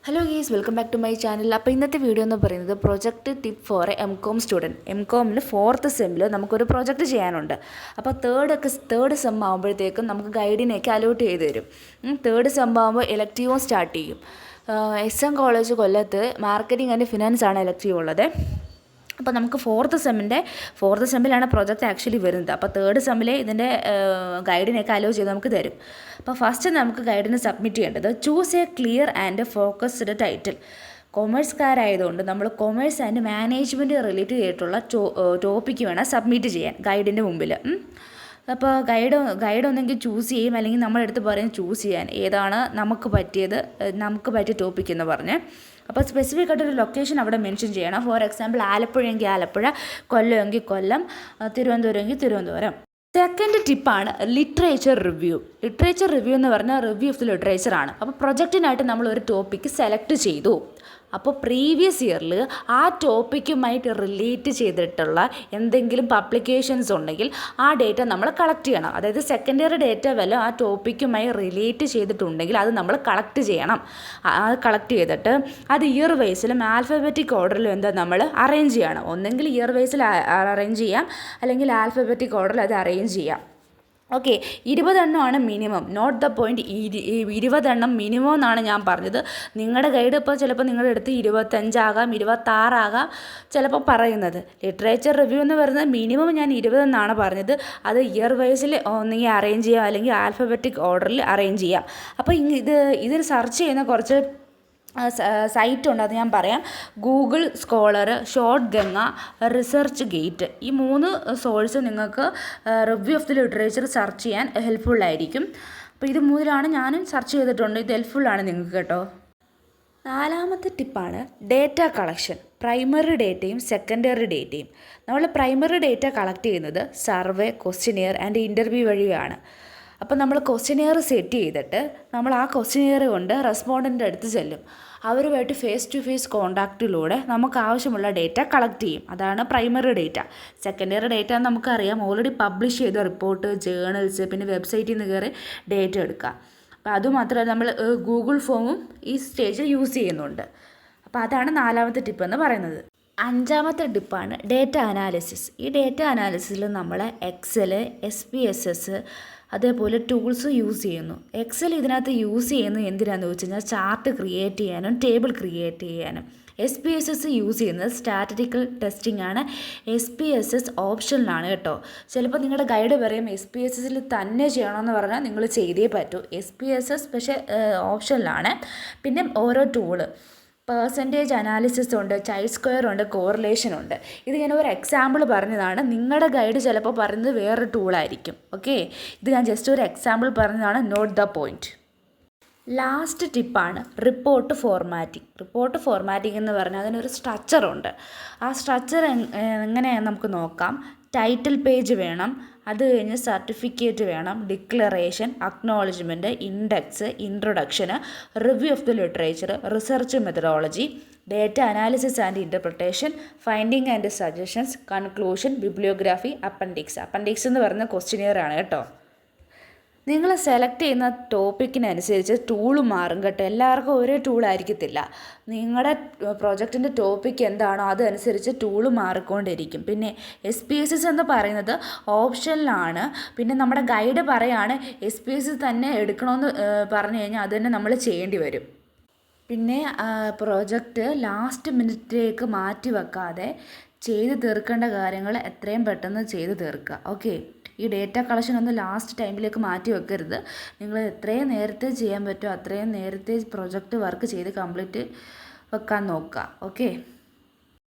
Hello guys, welcome back to my channel. അപ്പോൾ ഇന്നത്തെ video എന്ന് പറയുന്നത് project tip for M.Com student. എം.കോമിൽ 4th സെമ്മിൽ നമുക്കൊരു പ്രൊജക്റ്റ് ചെയ്യാനുണ്ട്. അപ്പോൾ തേർഡ് സെം ആകുമ്പോഴത്തേക്കും നമുക്ക് ഗൈഡിനെയൊക്കെ അലോട്ട് ചെയ്ത് തരും. തേർഡ് സെം ആകുമ്പോൾ എലക്റ്റീവും സ്റ്റാർട്ട് ചെയ്യും. SM കോളേജ് കൊല്ലത്ത് മാർക്കറ്റിംഗ് ആൻഡ് ഫിനാൻസ് ആണ് എലക്റ്റീവ് ഉള്ളത്. അപ്പോൾ നമുക്ക് ഫോർത്ത് സെമ്മിലാണ് പ്രൊജക്റ്റ് ആക്ച്വലി വരുന്നത്. അപ്പോൾ തേർഡ് സെമ്മിലെ ഇതിൻ്റെ ഗൈഡിനെയൊക്കെ അലോ ചെയ്ത് നമുക്ക് തരും. അപ്പോൾ ഫസ്റ്റ് നമുക്ക് ഗൈഡിന് സബ്മിറ്റ് ചെയ്യേണ്ടത് choose a clear and focused title. കൊമേഴ്സ്കാരായതുകൊണ്ട് നമ്മൾ കൊമേഴ്സ് ആൻഡ് മാനേജ്മെൻറ്റ് റിലേറ്റഡ് ആയിട്ടുള്ള ടോപ്പിക്ക് വേണം സബ്മിറ്റ് ചെയ്യാൻ ഗൈഡിൻ്റെ മുമ്പിൽ. അപ്പോൾ ഗൈഡ് ഒന്നെങ്കിൽ ചൂസ് ചെയ്യും, അല്ലെങ്കിൽ നമ്മളെടുത്ത് പറയും ചൂസ് ചെയ്യാൻ ഏതാണ് നമുക്ക് പറ്റിയ ടോപ്പിക് എന്ന് പറഞ്ഞ്. അപ്പോൾ സ്പെസിഫിക് ആയിട്ടൊരു ലൊക്കേഷൻ അവിടെ മെൻഷൻ ചെയ്യണം. ഫോർ എക്സാമ്പിൾ ആലപ്പുഴയെങ്കിൽ ആലപ്പുഴ, കൊല്ലമെങ്കിൽ കൊല്ലം, തിരുവനന്തപുരമെങ്കിൽ തിരുവനന്തപുരം. സെക്കൻഡ് ടിപ്പാണ് ലിറ്ററേച്ചർ റിവ്യൂ എന്ന് പറഞ്ഞാൽ റിവ്യൂ ഓഫ് ദി ലിറ്ററേച്ചറാണ്. അപ്പോൾ പ്രൊജക്റ്റിനായിട്ട് നമ്മൾ ഒരു ടോപ്പിക്ക് സെലക്ട് ചെയ്തു. അപ്പോൾ പ്രീവിയസ് ഇയറിൽ ആ ടോപ്പിക്കുമായിട്ട് റിലേറ്റ് ചെയ്തിട്ടുള്ള എന്തെങ്കിലും പബ്ലിക്കേഷൻസ് ഉണ്ടെങ്കിൽ ആ ഡേറ്റ നമ്മൾ കളക്ട് ചെയ്യണം. അതായത് സെക്കൻഡ് ഇയർ ഡേറ്റ വല്ലതും ആ ടോപ്പിക്കുമായി റിലേറ്റ് ചെയ്തിട്ടുണ്ടെങ്കിൽ അത് നമ്മൾ കളക്ട് ചെയ്യണം. അത് കളക്ട് ചെയ്തിട്ട് അത് ഇയർ വൈസിലും ആൽഫബറ്റിക് ഓർഡറിലും നമ്മൾ അറേഞ്ച് ചെയ്യണം. ഒന്നെങ്കിൽ ഇയർ വൈസിൽ അറേഞ്ച് ചെയ്യാം, അല്ലെങ്കിൽ ആൽഫബറ്റിക് ഓർഡറിൽ അത് അറേഞ്ച് ചെയ്യാം. ഓക്കെ, 20 എണ്ണമാണ് മിനിമം, നോട്ട് ദ പോയിൻറ്റ്. 20 എണ്ണം മിനിമം എന്നാണ് ഞാൻ പറഞ്ഞത്. നിങ്ങളുടെ ഗൈഡ് ഇപ്പോൾ ചിലപ്പോൾ നിങ്ങളുടെ അടുത്ത് 25 ആകാം, 26 ആകാം ചിലപ്പോൾ പറയുന്നത്. ലിറ്ററേച്ചർ റിവ്യൂ എന്ന് പറയുന്നത് മിനിമം ഞാൻ 20 എന്നാണ് പറഞ്ഞത്. അത് ഇയർ വൈസിൽ ഒന്നെങ്കിൽ അറേഞ്ച് ചെയ്യാം, അല്ലെങ്കിൽ ആൽഫബറ്റിക് ഓർഡറിൽ അറേഞ്ച് ചെയ്യാം. അപ്പോൾ ഇതിൽ സെർച്ച് ചെയ്യുന്ന കുറച്ച് സൈറ്റുണ്ട്, അത് ഞാൻ പറയാം. Google scholar, short Ganga, research gate. ഈ 3 സോഴ്സ് നിങ്ങൾക്ക് review of the literature search ചെയ്യാൻ ഹെൽപ്ഫുള്ളായിരിക്കും. അപ്പോൾ ഇത് 3 ഞാനും സെർച്ച് ചെയ്തിട്ടുണ്ട്. ഇത് ഹെൽപ്ഫുള്ളാണ് നിങ്ങൾക്ക് കേട്ടോ. 4ാമത്തെ ടിപ്പാണ് ഡേറ്റ കളക്ഷൻ. പ്രൈമറി ഡേറ്റയും സെക്കൻഡറി ഡേറ്റയും. നമ്മൾ പ്രൈമറി ഡേറ്റ കളക്ട് ചെയ്യുന്നത് സർവേ, ക്വസ്റ്റ്യനെയർ ആൻഡ് ഇൻ്റർവ്യൂ വഴിയാണ്. അപ്പോൾ നമ്മൾ ക്വസ്റ്റ്യനെയർ സെറ്റ് ചെയ്തിട്ട് നമ്മൾ ആ ക്വസ്റ്റ്യനെയർ കൊണ്ട് റെസ്പോണ്ടൻ്റെ അടുത്ത് ചെല്ലും. അവരുമായിട്ട് ഫേസ് ടു ഫേസ് കോണ്ടാക്റ്റിലൂടെ നമുക്ക് ആവശ്യമുള്ള ഡേറ്റ കളക്ട് ചെയ്യും. അതാണ് പ്രൈമറി ഡേറ്റ. സെക്കൻഡറി ഡേറ്റ നമുക്കറിയാം, ഓൾറെഡി പബ്ലിഷ് ചെയ്ത റിപ്പോർട്ട്, ജേണൽസ്, പിന്നെ വെബ്സൈറ്റിൽ നിന്ന് കയറി ഡേറ്റ എടുക്കുക. അപ്പോൾ അതുമാത്രമല്ല, നമ്മൾ ഗൂഗിൾ ഫോമും ഈ സ്റ്റേജിൽ യൂസ് ചെയ്യുന്നുണ്ട്. അപ്പോൾ അതാണ് 4ാമത്തെ ടിപ്പ് എന്ന് പറയുന്നത്. 5ാമത്തെ ടിപ്പാണ് ഡേറ്റ അനാലിസിസ്. ഈ ഡേറ്റ അനാലിസിസിൽ നമ്മൾ എക്സൽ, SPSS അതേപോലെ ടൂൾസ് യൂസ് ചെയ്യുന്നു. എക്സൽ ഇതിനകത്ത് യൂസ് ചെയ്യുന്നത് എന്തിനാണെന്ന് വെച്ച് കഴിഞ്ഞാൽ ചാർട്ട് ക്രിയേറ്റ് ചെയ്യാനും ടേബിൾ ക്രിയേറ്റ് ചെയ്യാനും. SPSS യൂസ് ചെയ്യുന്നത് സ്റ്റാറ്റിസ്റ്റിക്കൽ ടെസ്റ്റിംഗ് ആണ്. SPSS ഓപ്ഷനിലാണ് കേട്ടോ. ചിലപ്പോൾ നിങ്ങളുടെ ഗൈഡ് പറയും SPSS തന്നെ ചെയ്യണമെന്ന് പറഞ്ഞാൽ നിങ്ങൾ ചെയ്തേ പറ്റൂ. SPSS പക്ഷേ ഓപ്ഷനിലാണ്. പിന്നെ ഓരോ ടൂള്, പെർസെൻറ്റേജ് അനാലിസിസ് ഉണ്ട്, ചൈൽഡ് സ്ക്വയർ ഉണ്ട്, കോറിലേഷൻ ഉണ്ട്. ഇത് ഞാൻ ഒരു എക്സാമ്പിൾ പറഞ്ഞതാണ്. നിങ്ങളുടെ ഗൈഡ് ചിലപ്പോൾ പറയുന്നത് വേറൊരു ടൂളായിരിക്കും. ഓക്കെ, ഇത് ഞാൻ ജസ്റ്റ് ഒരു എക്സാമ്പിൾ പറഞ്ഞതാണ്. Not the point. ലാസ്റ്റ് ടിപ്പാണ് റിപ്പോർട്ട് ഫോർമാറ്റിംഗ് എന്ന് പറഞ്ഞാൽ അതിനൊരു സ്ട്രക്ചറുണ്ട്. ആ സ്ട്രക്ചർ എങ്ങനെയാണെന്ന് നമുക്ക് നോക്കാം. ടൈറ്റിൽ പേജ് വേണം, അത് കഴിഞ്ഞ് സർട്ടിഫിക്കറ്റ് വേണം, declaration, acknowledgement, index, introduction, review of the literature, research methodology, data analysis and interpretation, finding and suggestions, conclusion, bibliography, appendix എന്ന് പറയുന്ന ക്വസ്റ്റ്യനിയർ ആണ് കേട്ടോ. നിങ്ങൾ സെലക്ട് ചെയ്യുന്ന ടോപ്പിക്കിനനുസരിച്ച് ടൂള് മാറും കേട്ടോ. എല്ലാവർക്കും ഒരേ ടൂളായിരിക്കത്തില്ല. നിങ്ങളുടെ പ്രൊജക്റ്റിൻ്റെ ടോപ്പിക്ക് എന്താണോ അതനുസരിച്ച് ടൂള് മാറിക്കൊണ്ടിരിക്കും. പിന്നെ SPSS എന്ന് പറയുന്നത് ഓപ്ഷനിലാണ്. പിന്നെ നമ്മുടെ ഗൈഡ് പറയാണ് SPSS തന്നെ എടുക്കണമെന്ന് പറഞ്ഞു കഴിഞ്ഞാൽ അത് തന്നെ നമ്മൾ ചെയ്യേണ്ടി വരും. പിന്നെ പ്രൊജക്റ്റ് ലാസ്റ്റ് മിനിറ്റിലേക്ക് മാറ്റി വെക്കാതെ ചെയ്ത് തീർക്കേണ്ട കാര്യങ്ങൾ എത്രയും പെട്ടെന്ന് ചെയ്ത് തീർക്കുക. ഓക്കെ, ഈ ഡേറ്റ കളക്ഷൻ ഒന്നും ലാസ്റ്റ് ടൈമിലേക്ക് മാറ്റി വെക്കരുത്. നിങ്ങൾ എത്രയും നേരത്തെ ചെയ്യാൻ പറ്റുമോ അത്രയും നേരത്തെ പ്രൊജക്റ്റ് വർക്ക് ചെയ്ത് കംപ്ലീറ്റ് വെക്കാൻ നോക്കുക. ഓക്കെ.